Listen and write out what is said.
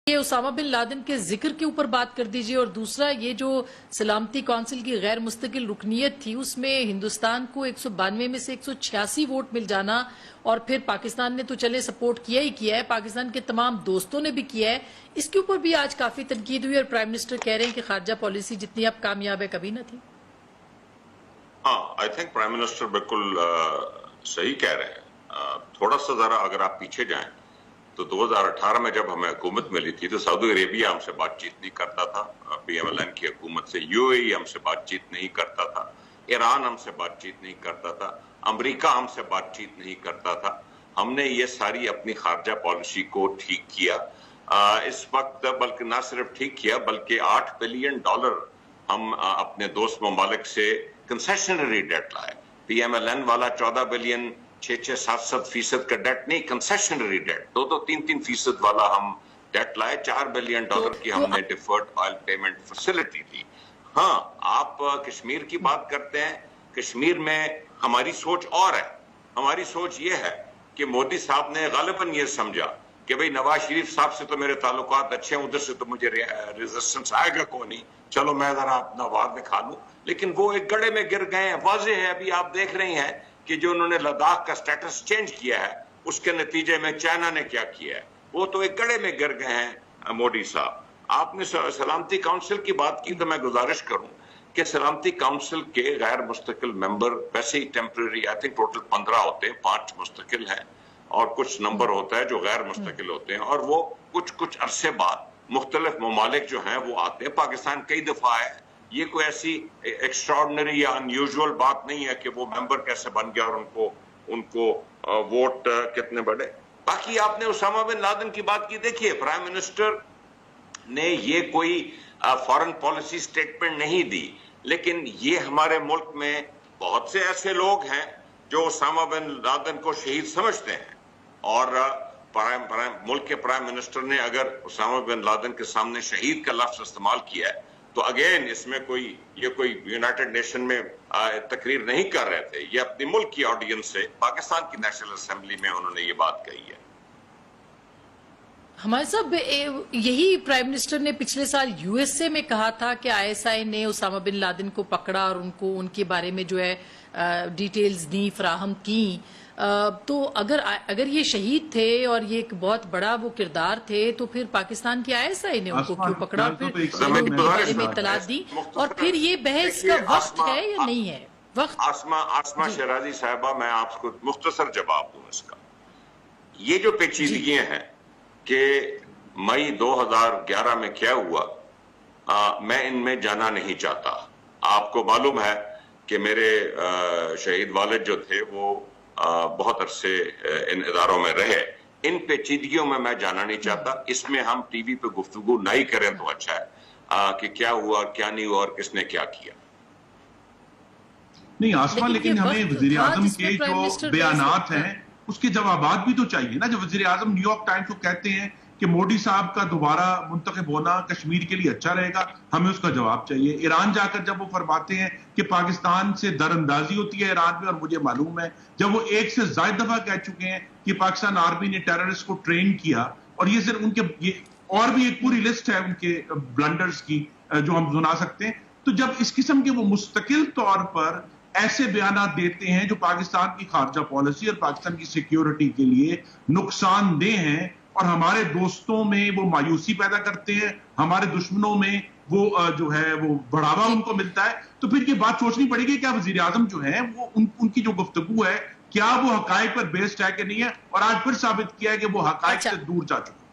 یہ Usama bin Laden کے ذکر کے اوپر بات کر دیجئے، اور دوسرا یہ جو سلامتی کونسل کی غیر مستقل رکنیت تھی اس میں ہندوستان کو 192 میں سے 186 ووٹ مل جانا، اور پھر پاکستان نے تو چلے سپورٹ کیا ہی کیا ہے، پاکستان کے تمام دوستوں نے بھی کیا ہے، اس کے اوپر بھی آج کافی تنقید ہوئی اور پرائم منسٹر کہہ رہے ہیں کہ خارجہ پالیسی جتنی اب کامیاب ہے کبھی نہ تھی۔ ہاں، آئی تھنک پرائم منسٹر بالکل صحیح کہہ رہے ہیں۔ تھوڑا سا ذرا اگر آپ پیچھے جائیں تو 2018 میں جب ہمیں حکومت ملی تھی تو سعودی عربیہ ہم سے بات چیت نہیں کرتا تھا، پی ایم ایل این کی حکومت سے، یو اے ای ہم سے بات چیت نہیں کرتا تھا، ایران ہم سے بات چیت نہیں کرتا تھا، امریکہ ہم سے بات چیت نہیں کرتا تھا۔ ہم نے یہ ساری اپنی خارجہ پالیسی کو ٹھیک کیا اس وقت، بلکہ نہ صرف ٹھیک کیا بلکہ $8 بلین ہم اپنے دوست ممالک سے کنسیشنری ڈیٹ لائے۔ پی ایم ایل این والا 14 بلین 6-7% کا ڈیٹ نہیں، کنسیشنری ڈیٹ 2-3% والا ہم ڈیٹ لائے۔ $4 بلین کی ہم نے ڈیفرڈ آئل پیمنٹ فیسلٹی دی۔ ہاں، آپ کشمیر کی بات کرتے ہیں، کشمیر میں ہماری سوچ اور ہے۔ ہماری سوچ یہ ہے کہ مودی صاحب نے غالباً یہ سمجھا کہ بھئی نواز شریف صاحب سے تو میرے تعلقات اچھے ہیں، ادھر سے تو مجھے ریزسٹنس آئے گا کو نہیں، چلو میں ذرا اپنا وعد میں کھا لوں، لیکن وہ ایک گڑھے میں گر گئے ہیں۔ واضح ہے، ابھی آپ دیکھ رہی ہیں کہ جو انہوں نے لداخ کا سٹیٹس چینج کیا ہے اس کے نتیجے میں چائنا نے کیا کیا ہے، وہ تو ایک گڑھے میں گر گئے ہیں مودی صاحب۔ آپ نے سلامتی کونسل کی بات کی تو میں گزارش کروں کہ سلامتی کونسل کے غیر مستقل ممبر ویسے ہی ٹیمپرری، آئی تھنک ٹوٹل 15 ہوتے ہیں، 5 مستقل ہیں اور کچھ نمبر ہوتا ہے جو غیر مستقل ہوتے ہیں، اور وہ کچھ عرصے بعد مختلف ممالک جو ہیں وہ آتے ہیں۔ پاکستان کئی دفعہ ہے، یہ کوئی ایسی ایکسٹراڈنری یا انیوژول بات نہیں ہے کہ وہ ممبر کیسے بن گیا اور ان کو ووٹ کتنے بڑھے۔ باقی آپ نے اسامہ بن لادن کی بات کی، دیکھیے پرائم منسٹر نے یہ کوئی فارن پالیسی سٹیٹمنٹ نہیں دی، لیکن یہ ہمارے ملک میں بہت سے ایسے لوگ ہیں جو اسامہ بن لادن کو شہید سمجھتے ہیں، اور ملک کے پرائم منسٹر نے اگر اسامہ بن لادن کے سامنے شہید کا لفظ استعمال کیا ہے تو اگین اس میں کوئی یونائٹڈ نیشن میں تقریر نہیں کر رہے تھے، یہ اپنی ملک کی آڈینس سے پاکستان کی نیشنل اسمبلی میں انہوں نے یہ بات کہی ہے۔ ہمارے صاحب یہی پرائم منسٹر نے پچھلے سال یو ایس اے میں کہا تھا کہ آئی ایس آئی نے اسامہ بن لادن کو پکڑا اور ان کے بارے میں جو ہے ڈیٹیلز دی، فراہم کی، تو اگر یہ شہید تھے اور یہ ایک بہت بڑا وہ کردار تھے تو پھر پاکستان کی آئی ایس آئی نے ان کو کیوں پکڑا اور پھر ان کے بارے میں اطلاع دی، اور پھر یہ بحث کا وقت ہے یا نہیں ہے؟ وقت آسمہ شیرازی صاحبہ، میں آپ کو مختصر جواب دوں اس کا۔ یہ جو پیچیدگیاں ہیں کہ مئی 2011 میں کیا ہوا، میں ان میں جانا نہیں چاہتا۔ آپ کو معلوم ہے کہ میرے شہید والد جو تھے وہ بہت عرصے ان اداروں میں رہے، ان پیچیدگیوں میں جانا نہیں چاہتا۔ اس میں ہم ٹی وی پہ گفتگو نہیں کریں تو اچھا ہے کہ کیا ہوا کیا نہیں ہوا اور کس نے کیا کیا۔ نہیں آسما، لیکن ہمیں وزیر اعظم کے جو بیانات ہیں اس کے جوابات بھی تو چاہیے نا۔ جب وزیر اعظم نیو یارک ٹائمز کو کہتے ہیں کہ مودی صاحب کا دوبارہ منتخب ہونا کشمیر کے لیے اچھا رہے گا، ہمیں اس کا جواب چاہیے۔ ایران جا کر جب وہ فرماتے ہیں کہ پاکستان سے در اندازی ہوتی ہے ایران میں، اور مجھے معلوم ہے جب وہ 1 سے زائد دفعہ کہہ چکے ہیں کہ پاکستان آرمی نے ٹیررسٹ کو ٹرین کیا، اور یہ صرف ان کے اور بھی ایک پوری لسٹ ہے ان کے بلنڈرز کی جو ہم سنا سکتے ہیں، تو جب اس قسم کے وہ مستقل طور پر ایسے بیانات دیتے ہیں جو پاکستان کی خارجہ پالیسی اور پاکستان کی سیکیورٹی کے لیے نقصان دہ ہیں، اور ہمارے دوستوں میں وہ مایوسی پیدا کرتے ہیں، ہمارے دشمنوں میں وہ جو ہے وہ بڑھاوا ان کو ملتا ہے، تو پھر یہ بات سوچنی پڑے گی کیا وزیر اعظم جو ہیں وہ ان کی جو گفتگو ہے کیا وہ حقائق پر بیسڈ ہے کہ نہیں ہے، اور آج پھر ثابت کیا ہے کہ وہ حقائق سے دور جا چکے ہیں۔